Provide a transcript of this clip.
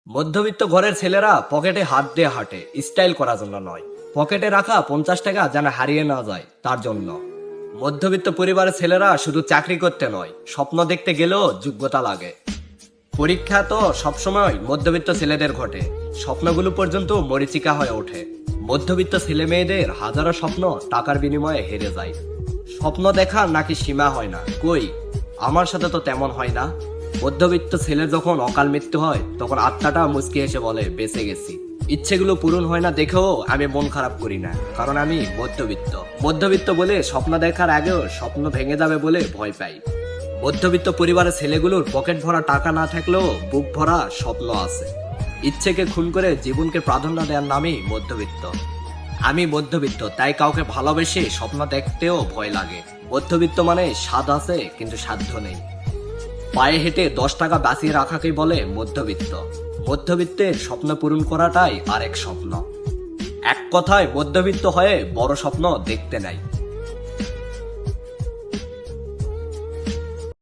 মধ্যবিত্ত ঘরের ছেলেরা পকেটে হাত দিয়ে হাঁটে স্টাইল করার জন্য নয়, পকেটে রাখা 50 টাকা যেন হারিয়ে না যায় তার জন্য। মধ্যবিত্ত পরিবারের ছেলেরা শুধু চাকরি করতে নয়, স্বপ্ন দেখতে গেলেও যোগ্যতা লাগে। পরীক্ষা তো সবসময় মধ্যবিত্ত ছেলেদের ঘটে, স্বপ্নগুলো পর্যন্ত মরীচিকা হয়ে ওঠে। মধ্যবিত্ত ছেলে মেয়েদের হাজারো স্বপ্ন টাকার বিনিময়ে হেরে যায়। স্বপ্ন দেখার নাকি সীমা হয় না, কই আমার সাথে তো তেমন হয় না। মধ্যবিত্ত ছেলের যখন অকাল মৃত্যু হয় তখন আত্মাটা মুচকি এসে বলে বেঁচে গেছি। ইচ্ছেগুলো পূরণ হয় না দেখেও আমি মন খারাপ করি না, কারণ আমি মধ্যবিত্ত। মধ্যবিত্ত বলে স্বপ্ন দেখার আগেও স্বপ্ন ভেঙে যাবে বলে ভয় পাই। মধ্যবিত্ত পরিবারের ছেলেগুলোর পকেট ভরা টাকা না থাকলেও বুক ভরা স্বপ্ন আছে। ইচ্ছেকে খুন করে জীবনকে প্রাধান্য দেওয়ার নামই মধ্যবিত্ত। আমি মধ্যবিত্ত, তাই কাউকে ভালোবেসে স্বপ্ন দেখতেও ভয় লাগে। মধ্যবিত্ত মানে স্বাদ আছে কিন্তু সাধ্য নেই। পায়ে হেঁটে 10 টাকা বাঁচিয়ে রাখাকেই বলে মধ্যবিত্ত। মধ্যবিত্তের স্বপ্ন পূরণ করাটাই আরেক স্বপ্ন। এক কথায় মধ্যবিত্ত হয়ে বড় স্বপ্ন দেখতে নাই।